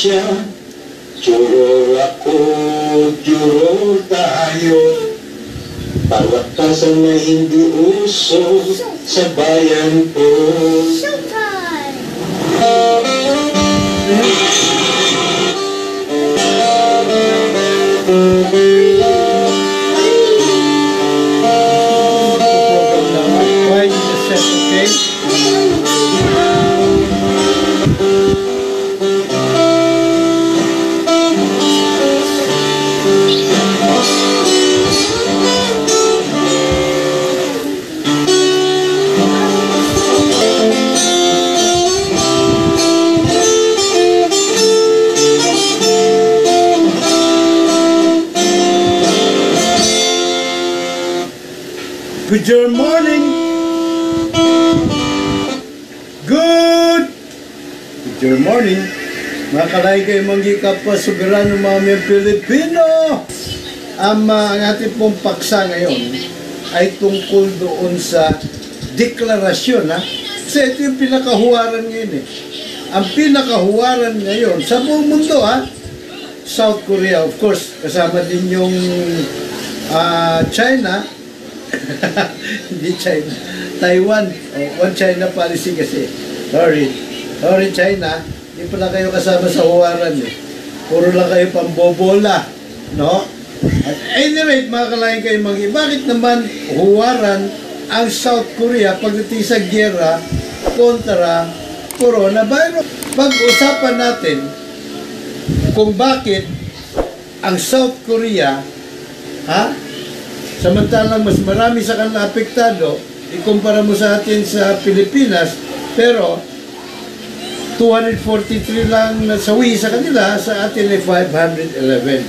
siya. Juror ako, juror tayo. Palakasan na hindi uso sa bayan ko. Showtime! Why is the set okay? Good morning. Good morning. Makalay kayo manggi kapwa soberano mga Pilipino. Ang ating pong paksa ngayon ay tungkol doon sa deklarasyon. Kasi ito yung pinakahuwaran ngayon Ang pinakahuwaran ngayon sa buong mundo South Korea, of course, kasama din yung China. Hindi China, Taiwan. One China policy kasi. Sorry China, hindi pala kayo kasama sa huwaran Puro lang kayo pambobola, no? At any rate, mga kalahin kayo bakit naman huwaran ang South Korea pagdating sa giyera kontra coronavirus? Pag-usapan natin kung bakit ang South Korea samantalang mas marami sa kanila apektado, ikumpara mo sa atin sa Pilipinas, pero 243 lang nasawi sa kanila, sa atin ay 511.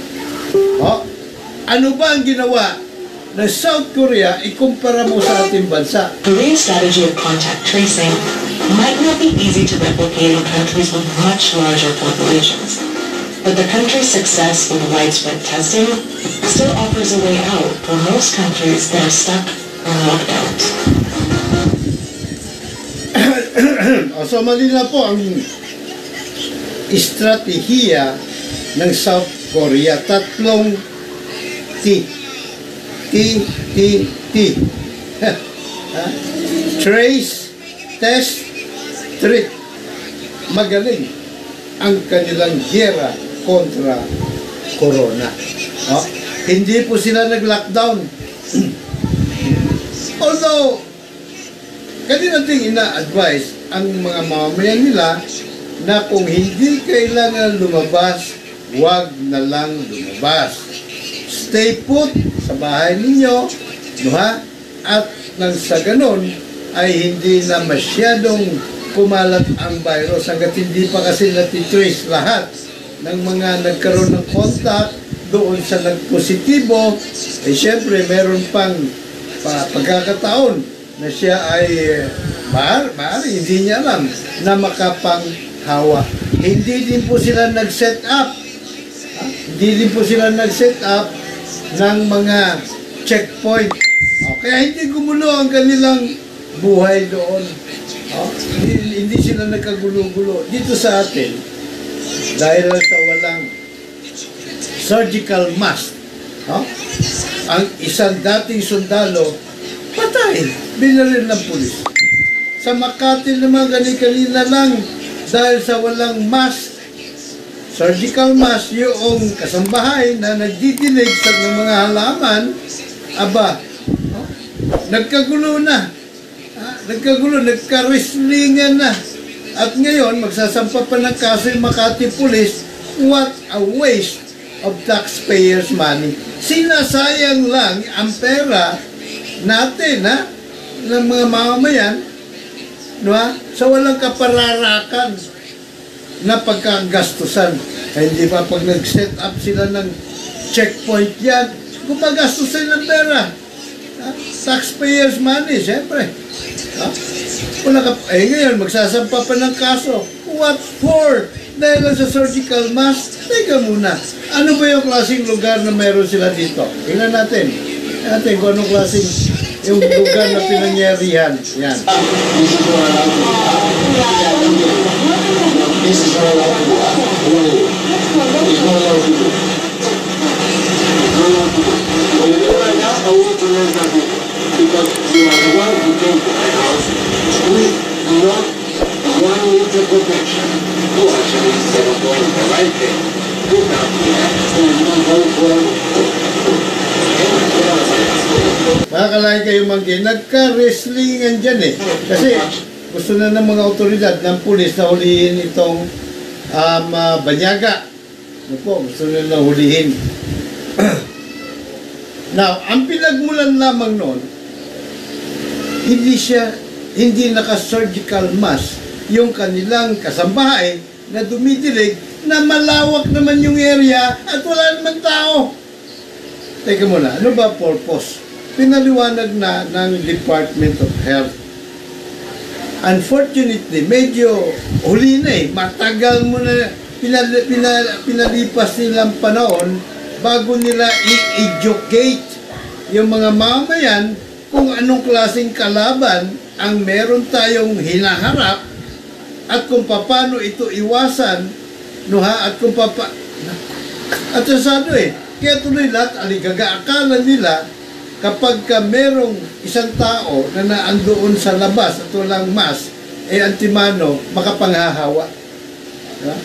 Ano ba ang ginawa ng South Korea ikumpara mo sa ating bansa? Korea's strategy of contact tracing might not be easy to replicate in countries with much larger populations. But the country's success with widespread testing still offers a way out for most countries that are stuck in lockdowns. So malinaw po ang estratehiya ng South Korea. Tatlong T. Trace, test, treat. Magaling ang kanilang giyera kontra corona. Hindi po sila nag-lockdown. Although, kanina nating ina-advise ang mga mamamayan nila na kung hindi kailangan lumabas, huwag na lang lumabas. Stay put sa bahay ninyo, at nang sa ganon ay hindi na masyadong kumalat ang virus hanggat hindi pa kasi natitrace lahat ng mga nagkaroon ng contact doon sa nagpositibo. Siyempre meron pang pagkakataon na siya ay maaari hindi niya alam na makapanghawa. Hindi din po sila nag-set up ng mga checkpoint. Kaya hindi gumulo ang kanilang buhay doon. Hindi sila nagkagulo-gulo. Dito sa atin, dahil sa walang surgical mask, ang isang dating sundalo, patay, binaril ng pulis. Sa Makati naman, kanina lang, dahil sa walang mask, surgical mask, yung kasambahay na nagdidilig sa mga halaman, nagkagulo na. Nagkarislingan na. At ngayon, magsasampa pa ng kaso yung Makati Police. What a waste of taxpayers' money. Sinasayang lang ang pera natin, ng mga mamamayan, sa walang kapararakan na pagkagastusan. Hindi pa pag nag-set up sila ng checkpoint yan, gumagastusan ng pera. Taxpayers' money, siyempre. Ngayon, magsasampa pa ng kaso. What for? Dahil lang sa surgical mask? Teka muna. Ano ba yung klaseng lugar na meron sila dito? Tingnan natin kung anong klaseng yung lugar na pinangyarihan. Yan. This is not allowed to do. It's not allowed to do. When you do right now, I want to learn that because you are the one who came to my house with not one liter protection. You actually instead of going the right thing, you come here and not go for Makakalain kayo manggi, nagka-wrestlingan dyan eh. Kasi gusto na ng mga otoridad ng pulis na hulihin itong Banyaga. Ano po, gusto na hulihin. Now, ang pinagmulan lamang noon, hindi naka-surgical mask yung kanilang kasambahay na dumidilig na malawak naman yung area at wala naman tao. Teka muna, ano ba purpose? Pinaliwanag na ng Department of Health. Unfortunately, medyo huli na eh. Matagal mo na pinalipas nilang panahon bago nila i-educate yung mga mamayan kung anong klaseng kalaban ang meron tayong hinaharap at kung paano ito iwasan, no ha? At kung at sasado eh. Kaya tuloy lahat, aligaga, akala nila kapag ka merong isang tao na naandoon sa labas at walang mask, eh antimano, makapanghahawa. Diba?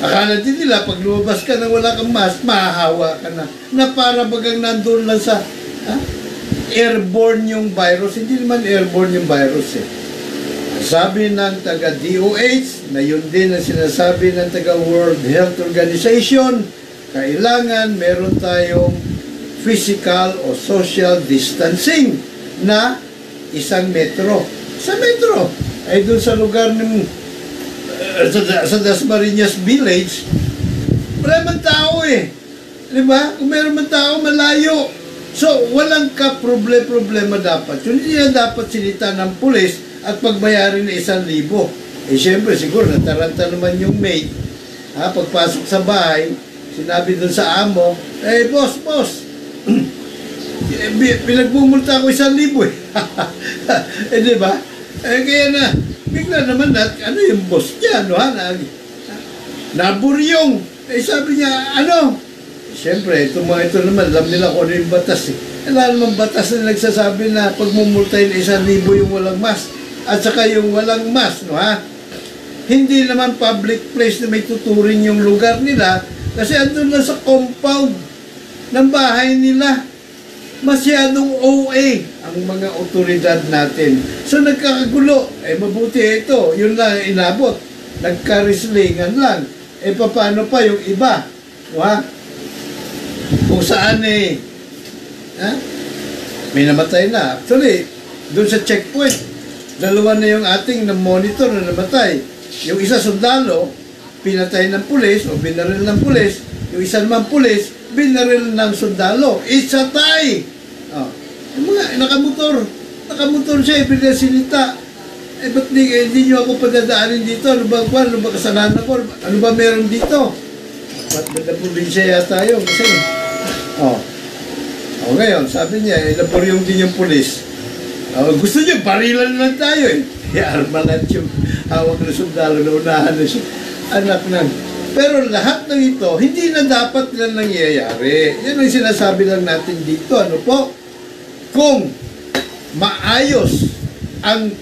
Akala din nila, pag lumabas ka na wala kang mask, mahahawa ka na. Na para bagang nandoon lang sa airborne yung virus. Hindi naman airborne yung virus eh. Sabi ng taga-DOH, na yun din ang sinasabi ng taga-World Health Organization, kailangan meron tayong physical o social distancing na 1 metro. Sa metro ay doon sa lugar ng sa Dasmariñas Village, wala man tao eh. Diba? Kung meron man tao, malayo. So, walang ka-problema dapat. Yun hindi na dapat sinita ng pulis at pagbayarin na 1,000. Eh, syempre, siguro, nataranta naman yung maid. Pagpasok sa bahay, sinabi dun sa amo, eh, boss, pinagmumulta ako 1,000 eh. Eh, di ba? Eh, kaya na, bigla naman ano yung boss niya, no, naburyong. Eh, sabi niya, siyempre, ito naman, alam nila kung ano yung batas eh. Wala namang batas na nagsasabi na pagmumultahin 1,000 yung walang mask at saka yung walang mask, no, ha? Hindi naman public place na may tuturing yung lugar nila kasi andun lang sa compound ng bahay nila. Masyadong OA ang mga otoridad natin. So nagkakagulo. Eh mabuti ito. Yun lang inabot. Nagkarislingan lang. Eh paano pa yung iba? Ha? Kung saan may namatay na. Actually, doon sa checkpoint, 2 na yung ating na-monitor na namatay. Yung isa sundalo, pinatay ng pulis o binaril ng pulis. Yung isa naman pulis, binaril ng sundalo. It's a tie! Yung mga nakamotor siya, pinasilita. Eh, ba't hindi nyo ako padadaanin dito? Ano ba kasalanan ko? Ano ba meron dito? Ba't na probinsya yata yun? Kasi, ngayon, sabi niya, naburyong din yung pulis. Gusto niyo, barilan lang tayo eh. Armalan yung hawak na sundalo na unahan na siya. Anak ng. Pero lahat ng ito, hindi na dapat lang nangyayari. Yan ang sinasabi lang natin dito. Ano po? Kung maayos ang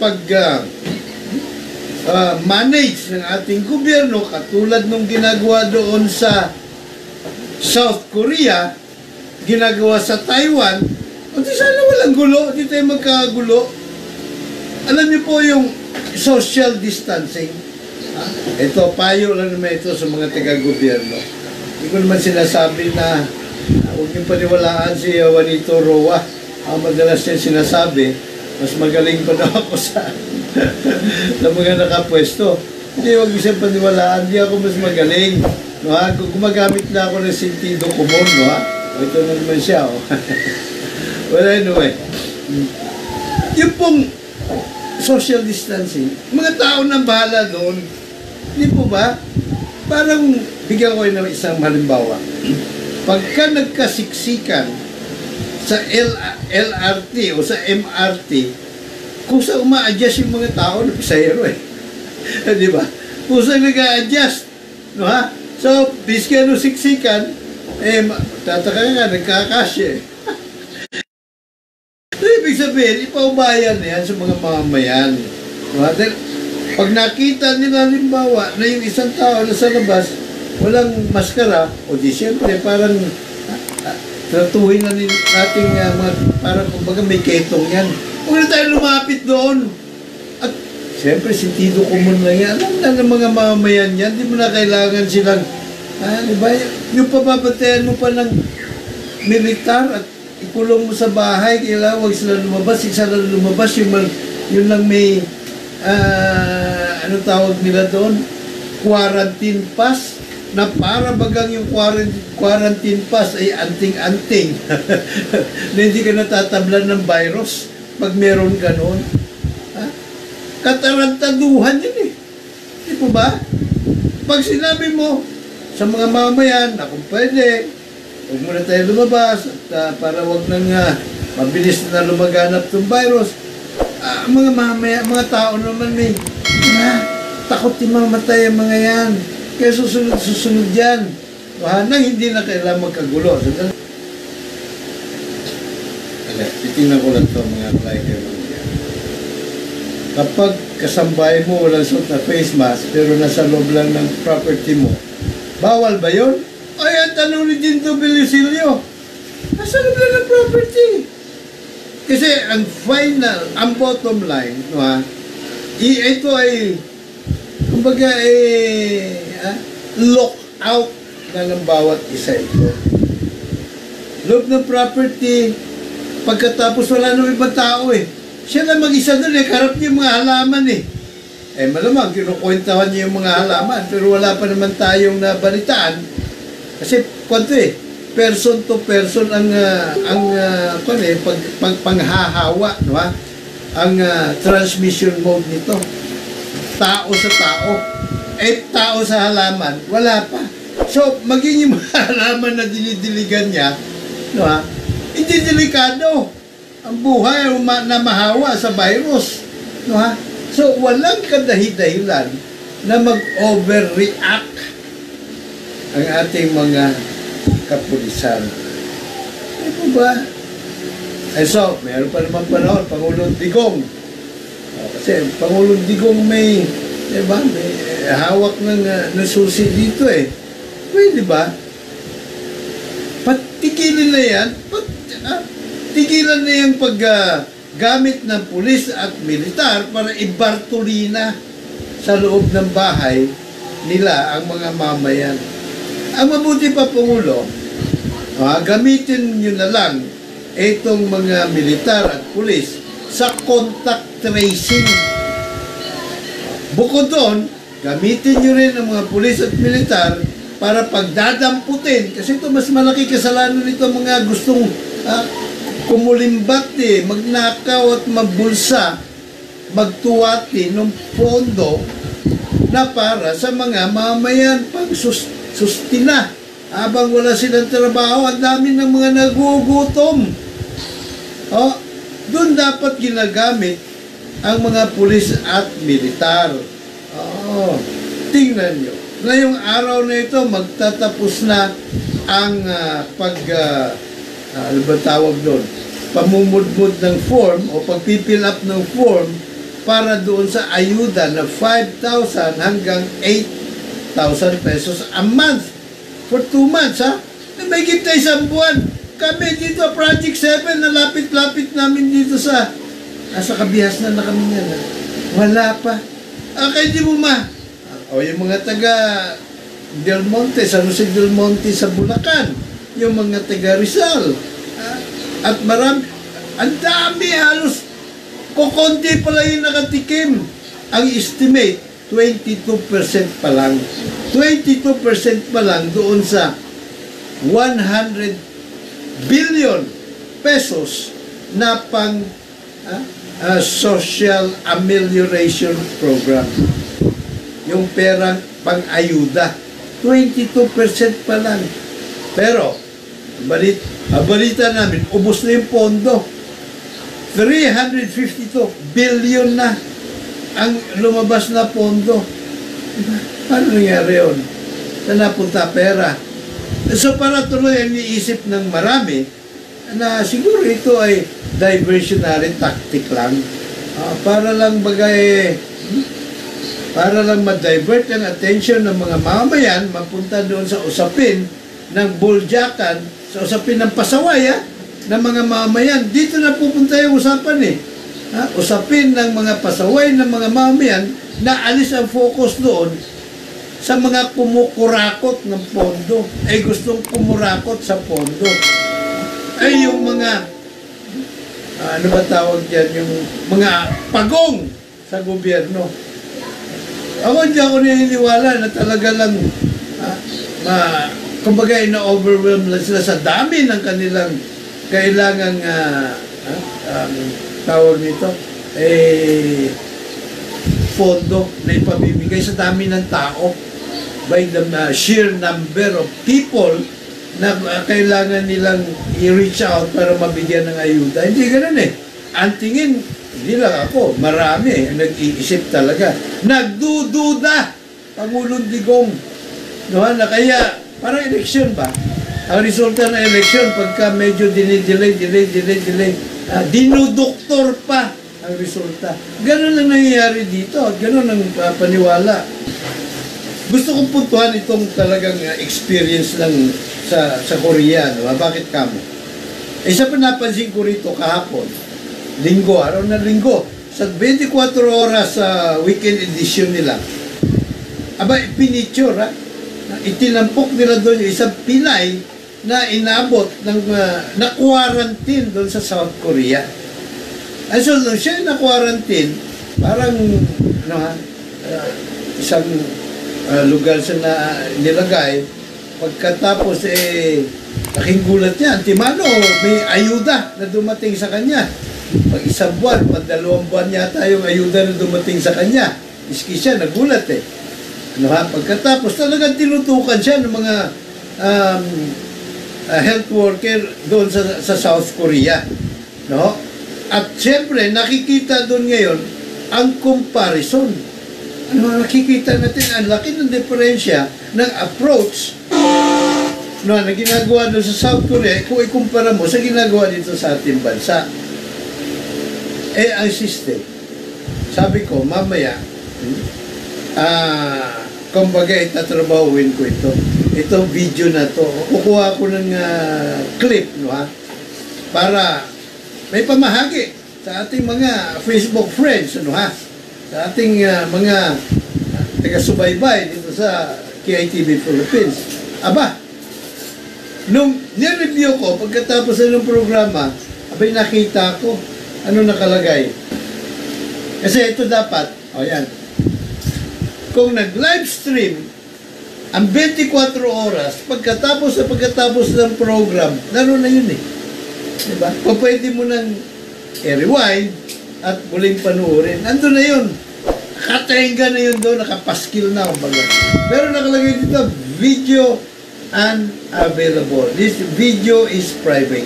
manage ng ating gobyerno, katulad nung ginagawa doon sa South Korea, ginagawa sa Taiwan, hindi sana walang gulo, hindi tayo magkagulo. Alam niyo po yung social distancing. Ito, payo lang naman ito sa mga taga-gobyerno. Hindi ko naman sinasabi na huwag niyong paniwalaan si Juanito Roa. Madalas niya sinasabi, mas magaling pa daw ako sa mga nakapwesto. Hindi, huwag niyo siyang paniwalaan. Hindi ako mas magaling. No, ha? Kung gumagamit na ako ng sentido común, no, ha? Ito na naman siya. Well, anyway. Yung pong social distancing, mga tao nang bahala doon, hindi po ba? Parang bigyan ko ng isang halimbawa. Pagka nagkasiksikan sa LRT o sa MRT, kung saan uma-adjust yung mga tao na pasahero eh. Di ba? Kung saan nag-a-adjust. No, ha? So, biski ano siksikan, tataka nga, nagkakasya eh. So, ibig sabihin, ipaubayan yan sa mga mamamayan. No, ha? Pag nakita nila halimbawa na yung isang tao na sa labas, walang maskara, o di siyempre parang tratuhin na nating parang kumbaga may ketong yan. Huwag na tayo lumapit doon. At siyempre, sentido común na yan. Alam na ng mga mamamayan yan, di mo na kailangan silang, diba, yung pababantayan mo pa ng militar at ikulong mo sa bahay, kailangan huwag sila lumabas, isa lang lumabas, yun lang may ano tawag nila doon, quarantine pass, na para bagang yung quarantine pass ay anting-anting na hindi ka natatablan ng virus pag meron ka noon. Katarantaduhan yun eh. Di po ba? Pag sinabi mo sa mga mamayan na kung pwede, huwag muna tayo lumabas at para huwag nang mabilis na lumaganap itong virus, mga mamaya, mga tao naman may takot yung mamatay ang mga yan. Kaya susunod yan. Nang hindi na kailangan magkagulo. Titingnan ko lang ito mga biker. Kapag kasambahay mo walang suot na face mask pero nasa loob lang ng property mo, bawal ba yun? Ay, ang tanong ni Ginto Belisilio, nasa loob lang ng property. Kasi ang final, ang bottom line, no, ito ay kumbaga lock out na ng bawat isa ito. Loob ng property, pagkatapos wala nang ibang tao eh. Siya lang mag-isa doon eh, karap niya yung mga halaman eh. Malamang, kinukwentahan niya yung mga halaman, pero wala pa naman tayong nabalitaan. Kasi, kwanto eh, person to person ang panghahawa, no ha? Ang transmission mode nito. Tao sa tao. Tao sa halaman, wala pa. So, maging yung mga halaman na dinidiligan niya, no ha? Hindi delikado ang buhay na mahawa sa virus. No, ha? So, walang kadahi-dahilan na mag-overreact ang ating mga kapulisan. Ano ba? So, meron pa naman panahon, Pangulong Digong. Kasi Pangulong Digong may, diba, may hawak ng susi dito eh. Pwede ba? Patikilin na yan, tigilan na yung paggamit ng pulis at militar para ibartulina sa loob ng bahay nila ang mga mamayan. Ang mabuti pa, Pangulo, gamitin nyo na lang itong mga militar at pulis sa contact tracing. Bukod doon, gamitin nyo rin ang mga pulis at militar para pagdadamputin. Kasi ito, mas malaki kasalanan nito mga gustong kumulimbat magnakaw at magbulsa, magtuwati ng pondo na para sa mga mamayan pang sustina. Habang wala silang trabaho, ang dami ng mga nagugutom. Doon dapat ginagamit ang mga pulis at militar. Tingnan nyo. Ngayong araw na ito, magtatapos na ang ano ba tawag doon? Pamumudmud ng form o pagpipil up ng form para doon sa ayuda na 5,000 hanggang 8,000 pesos a month for 2 months, ha? May kita isang buwan. Kami dito, Project 7, nalapit-lapit namin dito sa nasa kabihas na kami yan, ha? Wala pa. Kaya di mo yung mga taga Del Monte, San Jose Del Monte sa Bulacan, yung mga taga Rizal, at marami, ang dami, halos kukunti pala yung nakatikim. Ang estimate 22% pa lang 22% pa lang doon sa 100 billion pesos na pang social amelioration program, yung perang pang-ayuda. 22% pa lang. Pero balita namin, ubos na yung pondo. 352 billion na ang lumabas na pondo. Diba? Paano nangyari yun? Saan napunta pera? So para tuloy ang iniisip ng marami na siguro ito ay diversionary tactic lang. Para lang para lang ma-divert ang attention ng mga mamamayan mapunta doon sa usapin ng buljakan, sa usapin ng pasaway ng mga mamamayan. Dito na pupunta yung usapan usapin ng mga pasaway ng mga mamamayan na alis ang focus doon sa mga kumukurakot ng pondo. Ay gustong kumurakot sa pondo. Ay yung mga ano ba tawag dyan? Yung mga pagong sa gobyerno. Ako hindi ako naniniwala na talaga lang kumbaga na-overwhelm lang sila sa dami ng kanilang kailangang tawag nito pondo na ipabibigay sa dami ng tao by the sheer number of people na kailangan nilang i-reach out para mabigyan ng ayuda. Hindi ganun Ang tingin, hindi lang ako, marami nag-iisip talaga. Nagdududa Pangulong Digong. No, na kaya, parang eleksyon ba? Ang resulta ng eleksyon, pagka medyo delay, dinudoktor pa ang resulta. Ganun ang nangyayari dito. Ganun ang paniwala. Gusto kong puntuhan itong talagang experience lang sa Korea. No? Bakit kamo? Isa pa napansin ko rito kahapon, linggo, araw na linggo, sa 24 oras sa weekend edition nila, pinicture, itinampok nila doon yung isang Pinay na inabot ng na-quarantine doon sa South Korea. And so, nung siya na-quarantine, parang isang lugar siya na nilagay, pagkatapos laking gulat niya, antimano, may ayuda na dumating sa kanya. Pag isang buwan, pag 2 buwan yata yung ayuda na dumating sa kanya. Iski siya, nagulat Pagkatapos talagang tinutukan siya ng mga health worker doon sa South Korea. No? At siyempre, nakikita doon ngayon ang comparison. Nakikita natin ang laki ng diferensya ng approach na ginagawa doon sa South Korea kung ikumpara mo sa ginagawa dito sa ating bansa. Ang system, sabi ko, mamaya, kumbaga itatrabahuin ko ito. Itong video na to, kukuha ko ng clip, para may pamahagi sa ating mga Facebook friends, sa ating mga taga-subaybay dito sa KITV Philippines. Nung nireview ko, pagkatapos ng programa, nakita ko, ano nakalagay. Kasi ito dapat, yan. Kung nag-live stream, ang 24 oras, pagkatapos ng program, naroon na yun Diba? Kung pwede mo nang i-rewind at muling panuorin, nandun na yun. Nakatenga na yun doon, nakapaskil na. Pero nakalagay dito, video unavailable. This video is private.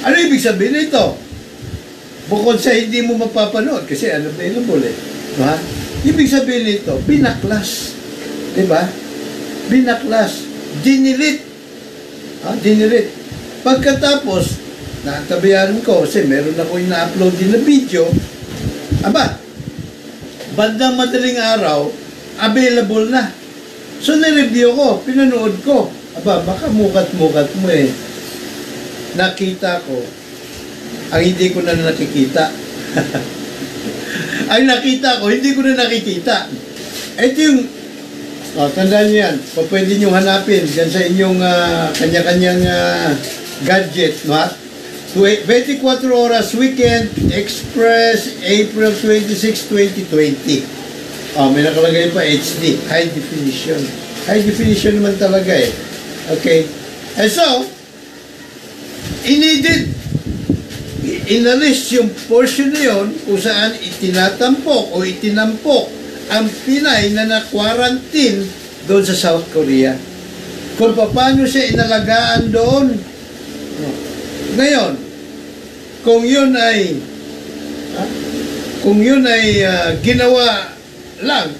Ano ibig sabihin nito? Bukod sa hindi mo mapapanood, kasi unavailable Diba? Ibig sabihin nito, binaklas. Diba? Binaklas. Dinilit. Dinilit. Pagkatapos, natabayan ko, kasi meron ako yung na-upload din na video, bandang madaling araw, available na. So, nireview ko, pinanood ko. Baka mukat-mukat mo Nakita ko, ang hindi ko na nakikita. Ang nakita ko, hindi ko na nakikita. Ito yung, tandaan niyo yan, pwede nyo hanapin dyan sa inyong kanya-kanyang gadget, 24 oras weekend, Express, April 26, 2020. May nakalagay pa HD, high definition. High definition naman talaga Okay. And so, inalis yung portion na yun kung saan itinampok ang Pinay na na-quarantine doon sa South Korea. Kung paano siya inalagaan doon Ngayon, kung yun ay ginawa lang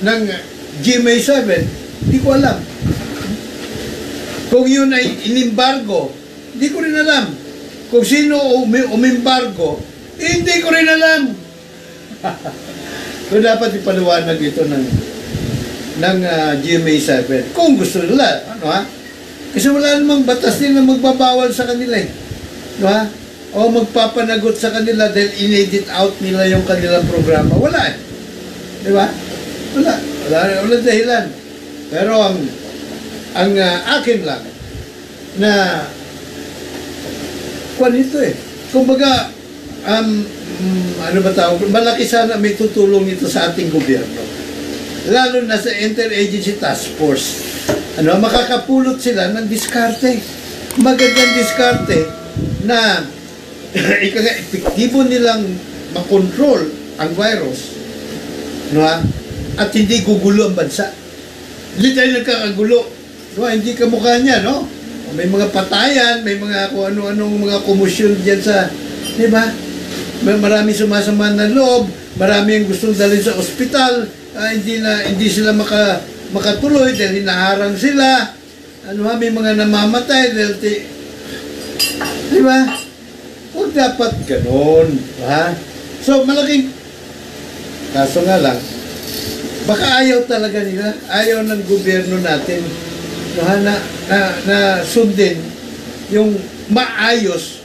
ng GMA7, hindi ko alam. Kung yun ay inimbargo, hindi ko rin alam. Kung sino umimbargo, hindi ko rin alam. So dapat ipaliwanag ito ng GMA7 kung gusto nila, ano ha? Kasi wala namang batas din na magbabawal sa kanila eh. No ha? O magpapanagot sa kanila dahil in-edit out nila yung kanilang programa. Wala eh. Di ba? Wala dahilan. Pero ang akin lang na kung ito eh. Kumbaga, ano ba tawag? Malaki sana may tutulong ito sa ating gobyerno. Lalo na sa Interagency Task Force. Makakapulot sila ng diskarte. Magandang diskarte na epektibo nilang makontrol ang virus. At hindi gugulo ang bansa. Hindi tayo nagkakagulo. Hindi kamukha niya, no? May mga patayan, may mga kung ano-anong mga komusyon dyan sa, di ba? Marami sumasama ng loob, marami ang gustong dalhin sa ospital, hindi sila makatuloy dahil hinaharang sila. May mga namamatay dahil di ba? Huwag dapat ganon, ha? So, malaking kaso nga lang, baka ayaw talaga nila, ayaw ng gobyerno natin na sundin yung maayos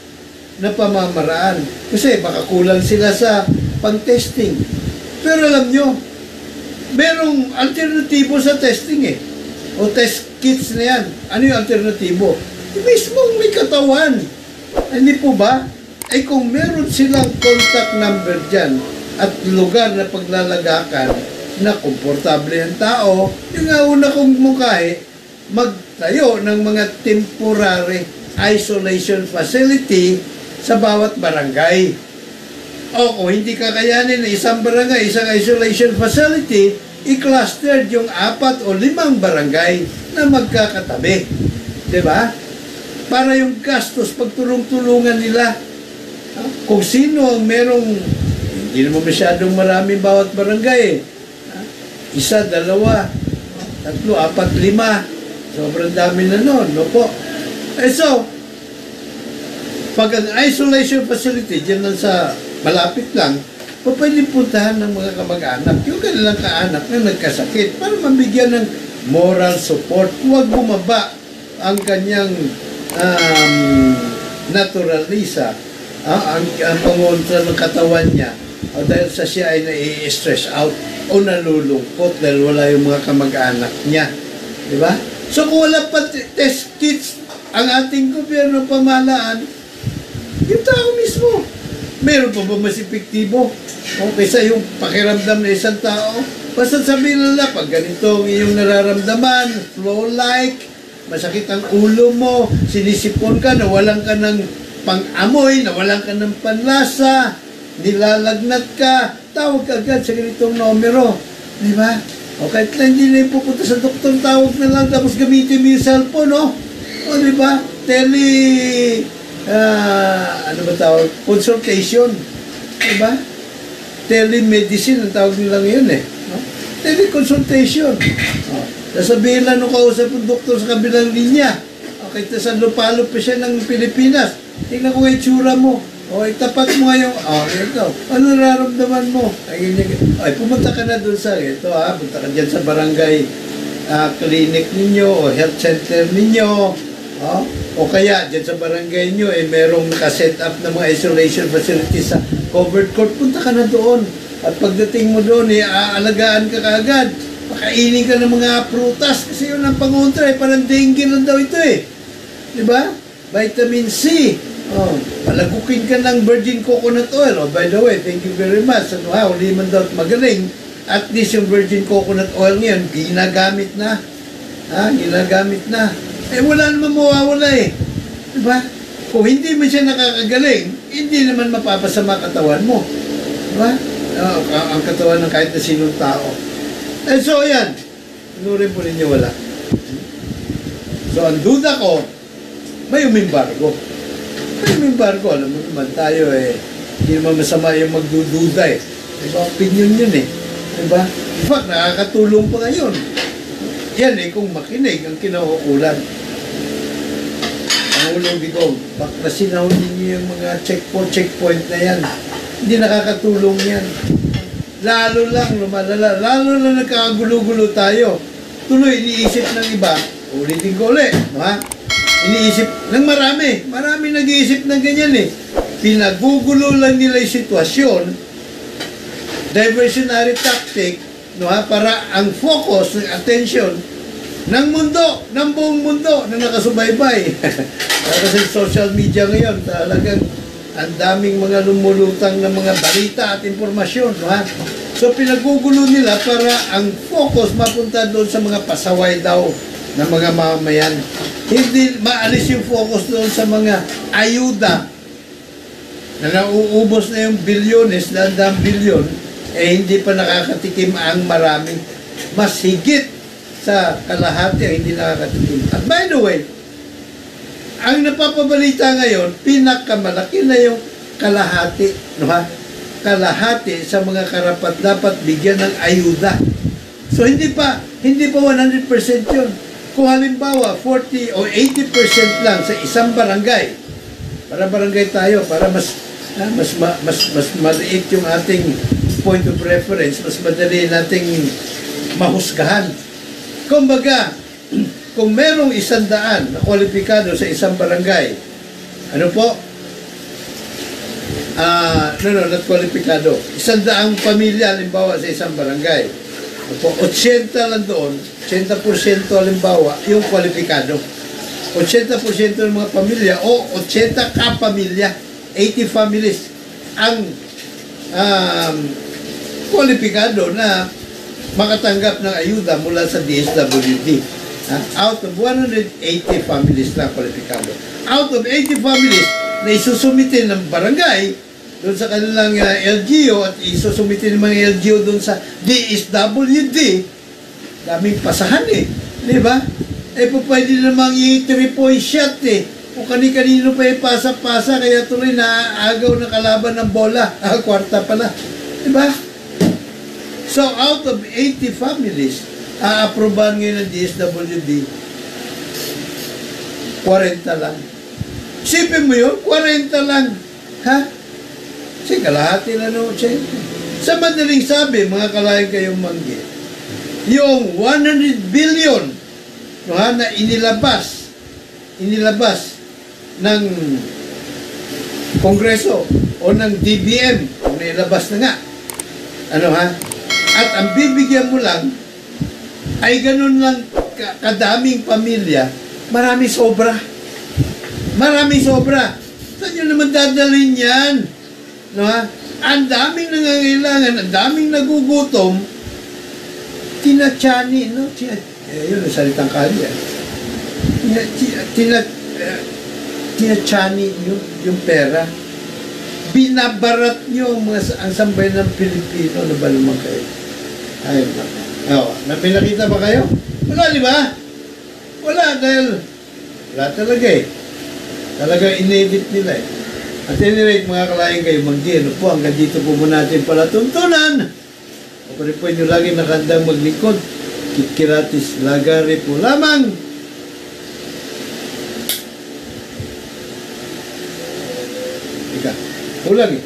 na pamamaraan. Kasi baka kulang sila sa pang-testing. Pero alam nyo, merong alternatibo sa testing eh. O test kits na yan. Ano yung alternatibo? Mismong may katawan. Hindi po ba? Ay kung meron silang contact number dyan at lugar na paglalagakan na komportable ang tao, yung una kong mungkahi, magtayo ng mga temporary isolation facility sa bawat barangay. O kung hindi kakayanin na isang barangay, isang isolation facility, i-clustered yung 4 o 5 barangay na magkakatabi. Diba? Para yung gastos, pagtulong-tulungan nila. Kung sino ang merong, hindi naman masyadong marami bawat barangay. 1, 2, 3, 4, 5. Sobrang dami na nun, no po? So, pag ang isolation facility, dyan lang sa malapit lang, pwedeng puntahan ng mga kamag-anak, yung kanilang kaanak na nagkasakit, para mabigyan ng moral support. Huwag bumaba ang kanyang naturalisa, ang pangontra ng katawan niya, dahil sa siya ay nai-stress out o nalulungkot dahil wala yung mga kamag-anak niya. Diba? So kung wala pa test kits ang ating gobyerno pamahalaan, yung tao mismo, meron pa ba mas epektibo? O kaysa yung pakiramdam ng isang tao? Basta sabihin nila, pag ganito ang iyong nararamdaman, flow-like, masakit ang ulo mo, sinisipon ka, nawalan ka ng pang-amoy, nawalan ka ng panlasa, nilalagnat ka, tawag ka agad sa ganitong numero. Di ba? O kahit na hindi na pupunta sa doktor, tawag na lang, tapos gamitin mo yung cellphone, no? O di ba? Ano ba tawag? Consultation. Di ba? Telemedicine, ang tawag nila ngayon eh. No? Teleconsultation. Sasabihin lang nung kausap ng doktor sa kabilang linya. O kahit sa lupalop pa siya ng Pilipinas, tingnan ko yung tsura mo. O, itapat mo nga yung, ito, ano nararamdaman mo? Ay, pumunta ka na doon sa, ito punta ka dyan sa barangay clinic ninyo o health center ninyo. O kaya, dyan sa barangay nyo, merong nakaset up na mga isolation facilities sa covered court, punta ka na doon. At pagdating mo doon, aalagaan ka kaagad. Pakainin ka ng mga prutas, kasi yun ang pangontra, parang dengue lang daw ito eh. Diba? Vitamin C. Palagukin ka ng virgin coconut oil. By the way, thank you very much. Hindi man daw magaling. At least yung virgin coconut oil ngayon, ginagamit na. Ginagamit na. Wala naman mawawala eh. Diba? Kung hindi mo siya nakakagaling, hindi naman mapapasama katawan mo. Diba? Ang katawan ng kahit na sinong tao. So, yan. Inurin po ninyo wala. So, ang duda ko, may umimbargo. Pero may barko, alam mo naman tayo hindi naman masama yung magdududa Diba? Opinion yun Diba? In fact, nakakatulong pa ngayon. Yan kung makinig ang kinauukulan. Pangulong Digong, baklasin na ninyo yung mga checkpoint na yan. Hindi nakakatulong yan. Lalo lang lumalala, lalo na nagkakagulo-gulo tayo. Tuloy, iniisip ng iba, ulitin ko ulit, iniisip ng marami nag-iisip ng ganyan Pinagugulo lang nila yung sitwasyon, diversionary tactic, para ang focus ng attention ng mundo, ng buong mundo na nakasubaybay. Kasi social media ngayon, talagang ang daming mga lumulutang na mga balita at impormasyon. So pinagugulo nila para ang focus mapunta doon sa mga pasaway daw ng mga mamayan. Hindi maalis yung focus doon sa mga ayuda na nauubos na yung bilyones, landang bilyon, hindi pa nakakatikim ang marami. Mas higit sa kalahati ang hindi nakakatikim. At by the way, ang napapabalita ngayon, pinakamalaki na yung kalahati, kalahati sa mga karapat dapat bigyan ng ayuda. So hindi pa 100% yun. Kung halimbawa 40 o 80% lang sa isang barangay, para barangay tayo, para mas maliit yung ating point of reference, mas madali nating mahusgahan. Kumbaga, kung merong 100 na kwalipikado sa isang barangay, ano po? Not kwalipikado. 100 pamilya, halimbawa, sa isang barangay. Ano po? 80 lang doon, 80% halimbawa, yung kwalipikado. 80% ng mga pamilya, o 80 kapamilya, 80 families, ang kwalipikado na makatanggap ng ayuda mula sa DSWD. Out of 180 families na kwalipikado. Out of 80 families na isusumitin ng barangay doon sa kanilang LGU at isusumitin ng mga LGU doon sa DSWD, daming pasahan di ba? Pwede namang i-3-point shot o kani-kanino pa pasa-pasa kaya tuloy naaagaw ng kalaban ng bola. Kwarta pala. Di ba? So, out of 80 families, aaprobahan ngayon ng DSWD, 40 lang. Sipin mo yun, 40 lang. Kasi kalahati na no, sa madaling sabi, mga kalayan kayong manggi, yung 100 billion na inilabas ng Kongreso o ng DBM, kung nailabas na nga, at ang bibigyan mo lang ay ganun lang kadaming pamilya, maraming sobra. Saan nyo naman dadalhin yan? Ang daming nangangailangan, ang daming nagugutom, tinatsani, yun ang salitang kali, tinatsani yung pera. Binabarat nyo ang sambayan ng Pilipino. Ano ba naman kayo? Ayun ba? May nakita ba kayo? Wala, di ba? Wala, dahil wala talaga Talaga inedit nila At any rate, mga kalayan kayo, manggi, ano po, hanggang dito po muna natin palatuntunan. O pa rin po nyo lagi nakandang maglingkod. Kikiratis lagari po lamang. Ika, ulang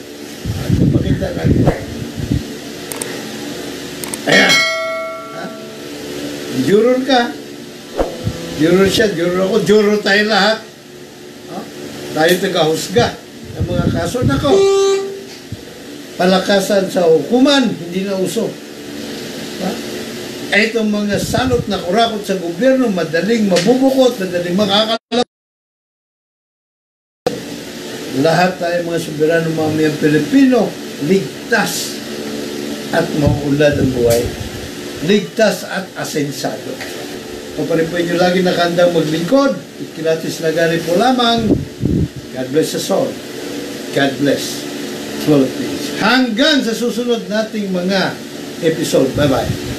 At pakita natin. Ayan. Juror ka. Juror siya, juror ako, juror tayo lahat. Tayo taga-husga ng mga kaso. Nako, palakasan sa hukuman, hindi na uso. Itong mga salot na kurakot sa gobyerno, madaling mabubukot, madaling makakalap. Lahat tayo mga soberano mamayang Pilipino, ligtas at mauulad ang buhay. Ligtas at asensado. Paparin nyo lagi nakandang maglingkod. Ikilatis lagari po lamang. God bless us all. God bless Philippines. Hanggang sa susunod nating mga episode. Bye-bye.